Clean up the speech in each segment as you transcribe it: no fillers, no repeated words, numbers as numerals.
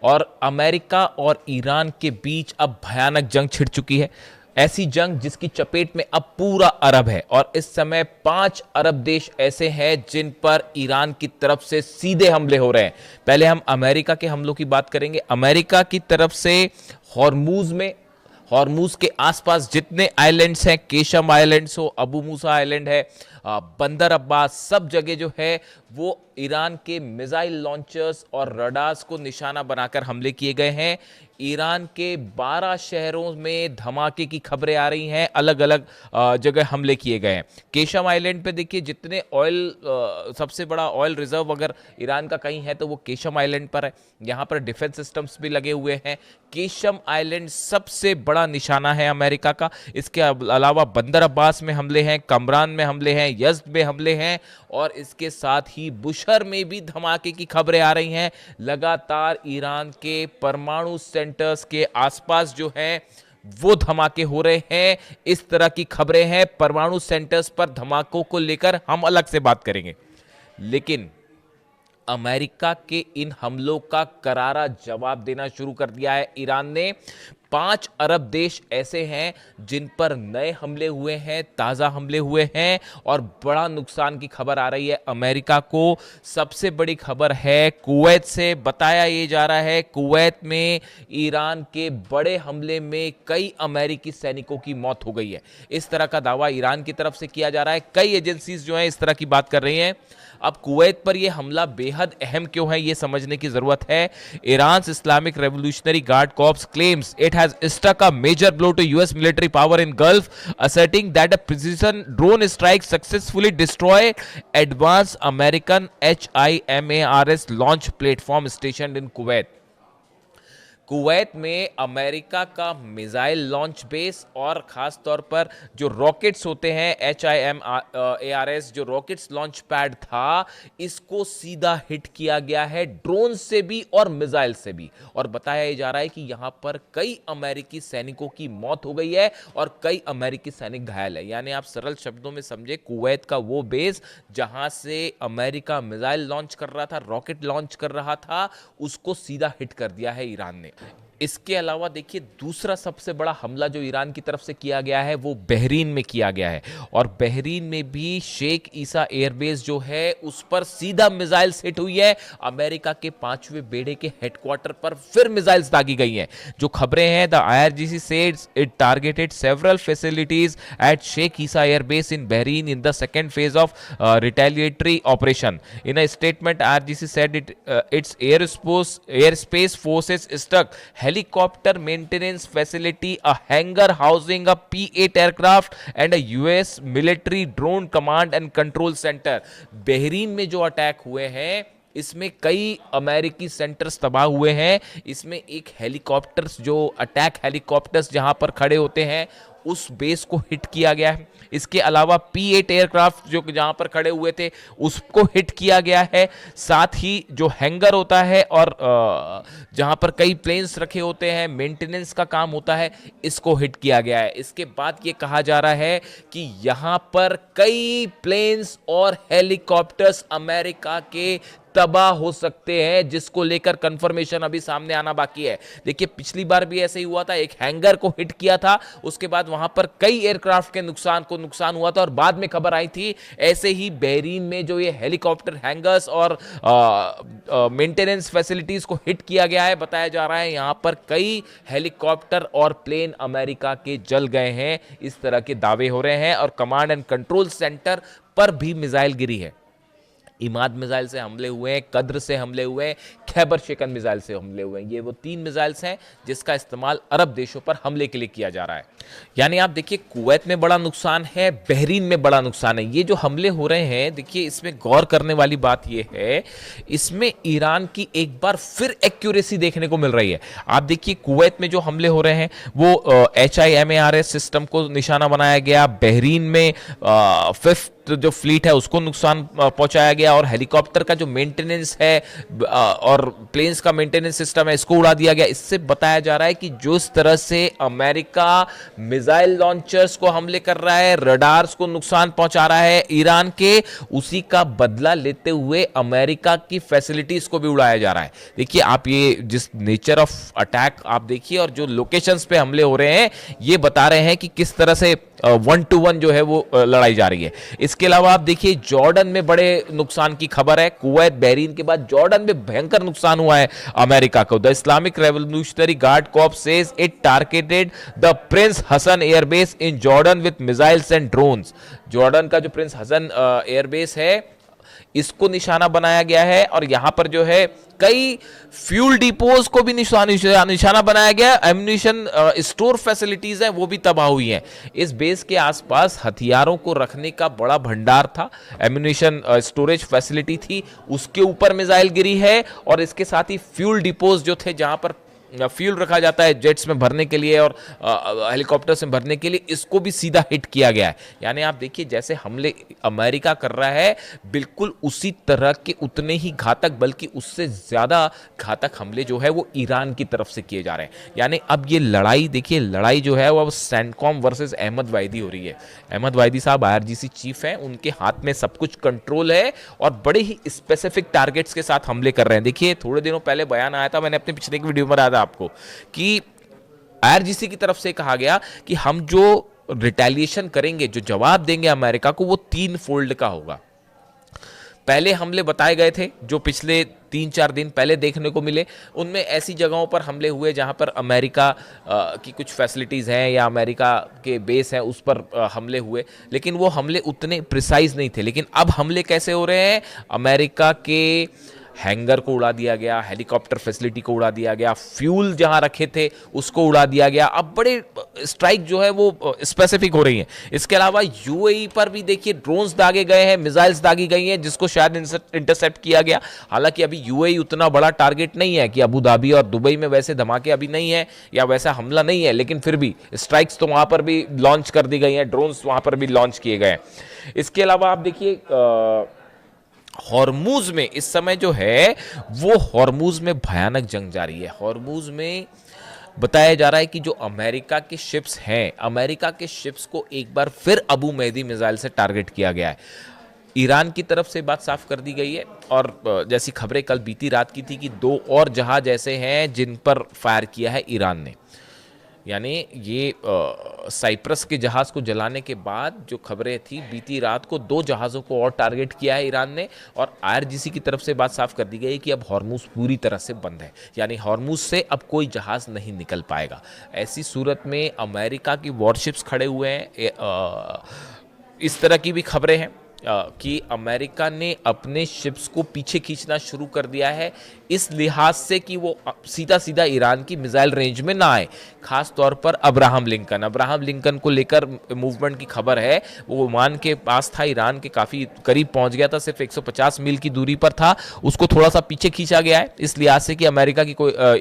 और अमेरिका और ईरान के बीच अब भयानक जंग छिड़ चुकी है। ऐसी जंग जिसकी चपेट में अब पूरा अरब है और इस समय 5 अरब देश ऐसे हैं जिन पर ईरान की तरफ से सीधे हमले हो रहे हैं। पहले हम अमेरिका के हमलों की बात करेंगे। अमेरिका की तरफ से हॉर्मूज के आसपास जितने आइलैंड्स हैं, केशम आइलैंड्स हो, अबू मूसा आइलैंड है, बंदर अब्बास, सब जगह जो है वो ईरान के मिसाइल लॉन्चर्स और रडार्स को निशाना बनाकर हमले किए गए हैं। ईरान के 12 शहरों में धमाके की खबरें आ रही हैं, अलग अलग जगह हमले किए गए हैं। केशम आइलैंड पे देखिए, जितने सबसे बड़ा ऑयल रिजर्व अगर ईरान का कहीं है तो वो केशम आइलैंड पर है। यहाँ पर डिफेंस सिस्टम्स भी लगे हुए हैं। केशम आइलैंड सबसे बड़ा निशाना है अमेरिका का। इसके अलावा बंदर अब्बास में हमले हैं, कमरान में हमले हैं, यज़्द में हमले हैं और इसके साथ ही बुशहर में भी धमाके की खबरें आ रही हैं। लगातार ईरान के परमाणु सेंटर्स के आसपास जो हैं वो धमाके हो रहे हैं। इस तरह की खबरें हैं। परमाणु सेंटर्स पर धमाकों को लेकर हम अलग से बात करेंगे, लेकिन अमेरिका के इन हमलों का करारा जवाब देना शुरू कर दिया है ईरान ने। 5 अरब देश ऐसे हैं जिन पर नए हमले हुए हैं, ताज़ा हमले हुए हैं और बड़ा नुकसान की खबर आ रही है अमेरिका को। सबसे बड़ी खबर है कुवैत से। बताया ये जा रहा है कुवैत में ईरान के बड़े हमले में कई अमेरिकी सैनिकों की मौत हो गई है। इस तरह का दावा ईरान की तरफ से किया जा रहा है। कई एजेंसीज जो हैं इस तरह की बात कर रही हैं। अब कुवैत पर यह हमला बेहद अहम क्यों है, यह समझने की जरूरत है। Iran Islamic Revolutionary Guard corps claims it has struck a major blow to US military power in Gulf, asserting that a precision drone strike successfully destroyed advanced American HIMARS launch platform stationed in Kuwait. Kuwait में America का missile launch base और खास तौर पर जो rockets होते हैं HIMARS, जो रॉकेट्स लॉन्च पैड था, इसको सीधा हिट किया गया है ड्रोन से भी और मिसाइल से भी। और बताया जा रहा है कि यहां पर कई अमेरिकी सैनिकों की मौत हो गई है और कई अमेरिकी सैनिक घायल है। यानी आप सरल शब्दों में समझे, कुवैत का वो बेस जहां से अमेरिका मिसाइल लॉन्च कर रहा था, रॉकेट लॉन्च कर रहा था, उसको सीधा हिट कर दिया है ईरान ने। इसके अलावा देखिए, दूसरा सबसे बड़ा हमला जो ईरान की तरफ से किया गया है वो बहरीन में किया गया है और बहरीन में भी शेख ईसा एयरबेस जो है उस पर सीधा मिसाइल्स हिट हुई है। अमेरिका के 5वें बेड़े के हेडक्वार्टर पर फिर मिसाइल्स दागी गई हैं। जो खबरें हैं, the IRGC says it targeted several facilities at Sheikh Issa Air Base in Bahrain in the second phase of retaliatory operation. In a statement, IRGC said its airspace forces struck helicopter maintenance facility, a hangar housing a P-8 aircraft and a US military drone command and control center. Bahrain में जो attack हुए हैं इसमें कई अमेरिकी centres तबाह हुए हैं। इसमें एक हेलीकॉप्टर्स, जो अटैक हेलीकॉप्टर्स जहां पर खड़े होते हैं, उस बेस को हिट किया गया है। इसके अलावा P-8 एयरक्राफ्ट जो जहां पर खड़े हुए थे उसको हिट किया गया है। साथ ही जो हैंगर होता है और जहां पर कई प्लेन्स रखे होते हैं, मेंटेनेंस का काम होता है, इसको हिट किया गया है। इसके बाद ये कहा जा रहा है कि यहां पर कई प्लेन्स और हेलीकॉप्टर्स अमेरिका के तबाह हो सकते हैं, जिसको लेकर कंफर्मेशन अभी सामने आना बाकी है। देखिए, पिछली बार भी ऐसे ही हुआ था, एक हैंगर को हिट किया था, उसके बाद वहां पर कई एयरक्राफ्ट के नुकसान हुआ था और बाद में खबर आई थी। ऐसे ही बहरीन में जो ये हेलीकॉप्टर हैंगर्स और मेंटेनेंस फैसिलिटीज को हिट किया गया है, बताया जा रहा है यहां पर कई हेलीकॉप्टर और प्लेन अमेरिका के जल गए हैं। इस तरह के दावे हो रहे हैं और कमांड एंड कंट्रोल सेंटर पर भी मिसाइल गिरी है। इमाद मिसाइल से हमले हुए हैं, कद्र से हमले हुए हैं, खैबर शेकन मिसाइल से हमले हुए हैं। ये वो 3 मिसाइल्स हैं जिसका इस्तेमाल अरब देशों पर हमले के लिए किया जा रहा है। यानी आप देखिए, कुवैत में बड़ा नुकसान है, बहरीन में बड़ा नुकसान है। ये जो हमले हो रहे हैं, देखिए इसमें गौर करने वाली बात ये है, इसमें ईरान की एक बार फिर एक्यूरेसी देखने को मिल रही है। आप देखिए, कुवैत में जो हमले हो रहे हैं वो HIMARS सिस्टम को निशाना बनाया गया। बहरीन में 5th जो फ्लीट है उसको नुकसान पहुंचाया गया, और हेलीकॉप्टर का जो मेंटेनेंस है और प्लेन्स का मेंटेनेंस सिस्टम है इसको उड़ा दिया गया। इससे बताया जा रहा है कि जो इस तरह से अमेरिका मिसाइल लॉन्चर्स को हमले कर रहा है, रडार्स को नुकसान पहुंचा रहा है ईरान के, उसी का बदला लेते हुए अमेरिका की फैसिलिटीज को भी उड़ाया जा रहा है। देखिए आप ये जिस नेचर ऑफ अटैक आप देखिए, और जो लोकेशंस पे हमले हो रहे हैं ये बता रहे हैं कि किस तरह से 1-to-1 जो है वो लड़ाई जा रही है। इसके अलावा आप देखिए जॉर्डन में बड़े नुकसान की खबर है। कुवैत बहरीन के बाद जॉर्डन में भयंकर नुकसान हुआ है अमेरिका को। The Islamic Revolutionary Guard Corps says it targeted the Prince Hassan airbase in Jordan with missiles and drones. Jordan का जो प्रिंस हसन एयरबेस है इसको निशाना बनाया गया है, और यहां पर जो है कई फ्यूल डिपोज को भी निशाना बनाया गया। एम्यूनिशन स्टोर फैसिलिटीज हैं वो भी तबाह हुई हैं। इस बेस के आसपास हथियारों को रखने का बड़ा भंडार था, एम्यूनिशन स्टोरेज फैसिलिटी थी, उसके ऊपर मिसाइल गिरी है, और इसके साथ ही फ्यूल डिपोज जो थे जहां पर फ्यूल रखा जाता है जेट्स में भरने के लिए और हेलीकॉप्टर्स में भरने के लिए, इसको भी सीधा हिट किया गया है। यानी आप देखिए जैसे हमले अमेरिका कर रहा है बिल्कुल उसी तरह के उतने ही घातक बल्कि उससे ज्यादा घातक हमले जो है वो ईरान की तरफ से किए जा रहे हैं। यानी अब ये लड़ाई देखिए, लड़ाई जो है वो अब सेंटकॉम वर्सेस अहमद वाहिदी हो रही है। अहमद वाहिदी साहब IRGC चीफ हैं, उनके हाथ में सब कुछ कंट्रोल है और बड़े ही स्पेसिफिक टारगेट्स के साथ हमले कर रहे हैं। देखिए थोड़े दिनों पहले बयान आया था, मैंने अपने पिछले की वीडियो में बताया था आपको कि IRGC की तरफ से कहा गया कि हम जो रिटेलिएशन करेंगे, जो जवाब देंगे अमेरिका को, वो 3 फोल्ड का होगा। पहले हमले बताए गए थे जो पिछले 3-4 दिन पहले देखने को मिले, उनमें ऐसी जगहों पर हमले हुए जहां पर अमेरिका की कुछ फैसिलिटीज़ हैं या अमेरिका के बेस हैं उस पर हमले हुए, लेकिन वो हमले उतने प्रिसाइज नहीं थे। लेकिन अब हमले कैसे हो रहे हैं, अमेरिका के हैंगर को उड़ा दिया गया, हेलीकॉप्टर फैसिलिटी को उड़ा दिया गया, फ्यूल जहां रखे थे उसको उड़ा दिया गया। अब बड़े स्ट्राइक जो है वो स्पेसिफिक हो रही हैं। इसके अलावा UAE पर भी देखिए ड्रोन्स दागे गए हैं, मिसाइल्स दागी गई हैं जिसको शायद इंटरसेप्ट किया गया। हालांकि अभी UAE उतना बड़ा टारगेट नहीं है कि अबू धाबी और दुबई में वैसे धमाके अभी नहीं है या वैसा हमला नहीं है, लेकिन फिर भी स्ट्राइक्स तो वहां पर भी लॉन्च कर दी गई हैं, ड्रोन्स वहां पर भी लॉन्च किए गए हैं। इसके अलावा आप देखिए हॉर्मूज में इस समय जो है वो हॉर्मूज में भयानक जंग जारी है। हॉर्मूज में बताया जा रहा है कि जो अमेरिका के शिप्स हैं, अमेरिका के शिप्स को एक बार फिर अबू मेहदी मिसाइल से टारगेट किया गया है। ईरान की तरफ से बात साफ कर दी गई है, और जैसी खबरें कल बीती रात की थी कि 2 और जहाज ऐसे हैं जिन पर फायर किया है ईरान ने। यानी ये साइप्रस के जहाज को जलाने के बाद जो खबरें थी बीती रात को 2 जहाज़ों को और टारगेट किया है ईरान ने, और IRGC की तरफ से बात साफ कर दी गई है कि अब हॉर्मूज पूरी तरह से बंद है, यानी हॉर्मूज से अब कोई जहाज़ नहीं निकल पाएगा। ऐसी सूरत में अमेरिका की वॉरशिप्स खड़े हुए हैं। इस तरह की भी खबरें हैं कि अमेरिका ने अपने शिप्स को पीछे खींचना शुरू कर दिया है, इस लिहाज से कि वो सीधा सीधा ईरान की मिसाइल रेंज में ना आए। खास तौर पर अब्राहम लिंकन को लेकर मूवमेंट की खबर है। वो ओमान के पास था, ईरान के काफ़ी करीब पहुंच गया था, सिर्फ 150 मील की दूरी पर था, उसको थोड़ा सा पीछे खींचा गया है इस लिहाज से कि अमेरिका की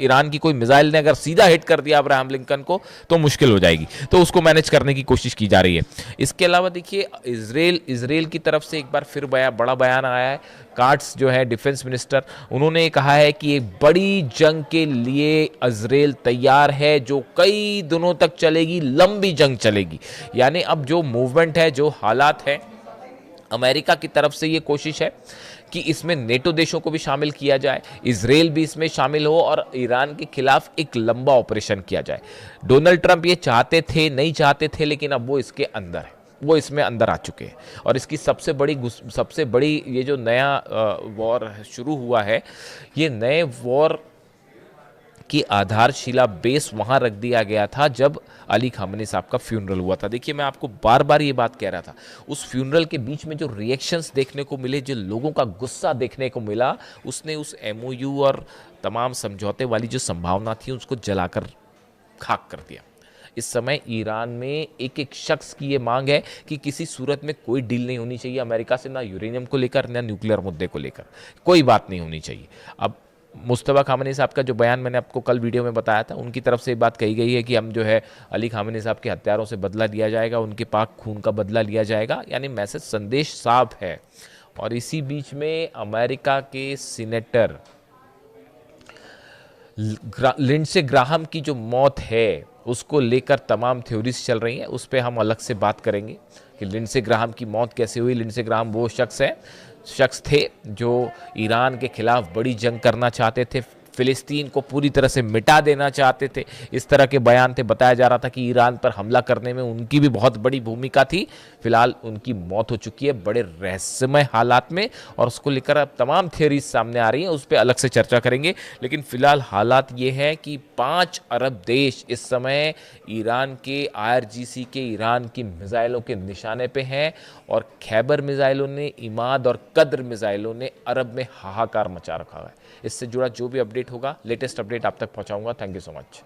ईरान की कोई मिसाइल ने अगर सीधा हिट कर दिया अब्राहम लिंकन को तो मुश्किल हो जाएगी, तो उसको मैनेज करने की कोशिश की जा रही है। इसके अलावा देखिए इसराइल की तरफ से एक बार फिर बड़ा बयान आया है। कार्ट्स जो है डिफेंस मिनिस्टर, उन्होंने कहा है कि एक बड़ी जंग के लिए इजराइल तैयार है जो कई दिनों तक चलेगी, लंबी जंग चलेगी। यानी अब जो मूवमेंट है, जो हालात है, अमेरिका की तरफ से ये कोशिश है कि इसमें नेटो देशों को भी शामिल किया जाए, इजराइल भी इसमें शामिल हो और ईरान के खिलाफ एक लंबा ऑपरेशन किया जाए। डोनाल्ड ट्रंप ये चाहते थे, नहीं चाहते थे, लेकिन अब वो इसके अंदर है, वो इसमें अंदर आ चुके हैं। और इसकी सबसे बड़ी ये जो नया वॉर शुरू हुआ है, ये नए वॉर की आधारशिला बेस वहां रख दिया गया था जब अली खामनी साहब का फ्यूनरल हुआ था। देखिए मैं आपको बार बार ये बात कह रहा था, उस फ्यूनरल के बीच में जो रिएक्शंस देखने को मिले, जो लोगों का गुस्सा देखने को मिला, उसने उस MOU और तमाम समझौते वाली जो संभावना थी उसको जलाकर खाक कर दिया। इस समय ईरान में एक एक शख्स की ये मांग है कि किसी सूरत में कोई डील नहीं होनी चाहिए अमेरिका से, ना यूरेनियम को लेकर ना न्यूक्लियर मुद्दे को लेकर, कोई बात नहीं होनी चाहिए। अब मुस्तफ़ा खामनी साहब का जो बयान मैंने आपको कल वीडियो में बताया था, उनकी तरफ से ये बात कही गई है कि हम जो है अली खामनी साहब के हत्यारों से बदला लिया जाएगा, उनके पाक खून का बदला लिया जाएगा, यानी मैसेज संदेश साफ है। और इसी बीच में अमेरिका के सीनेटर लिंडसे ग्राहम की जो मौत है उसको लेकर तमाम थ्योरीज चल रही हैं, उस पर हम अलग से बात करेंगे कि लिंडसे ग्राहम की मौत कैसे हुई। लिंडसे ग्राहम वो शख्स थे जो ईरान के खिलाफ बड़ी जंग करना चाहते थे, फिलिस्तीन को पूरी तरह से मिटा देना चाहते थे, इस तरह के बयान थे। बताया जा रहा था कि ईरान पर हमला करने में उनकी भी बहुत बड़ी भूमिका थी। फिलहाल उनकी मौत हो चुकी है बड़े रहस्यमय हालात में, और उसको लेकर अब तमाम थियरीज सामने आ रही हैं, उस पर अलग से चर्चा करेंगे। लेकिन फिलहाल हालात ये है कि 5 अरब देश इस समय ईरान के IRGC के ईरान की मिसाइलों के निशाने पे हैं, और खैबर मिसाइलों ने, इमाद और कद्र मिसाइलों ने अरब में हाहाकार मचा रखा है। इससे जुड़ा जो भी अपडेट होगा, लेटेस्ट अपडेट आप तक पहुंचाऊंगा। Thank you so much.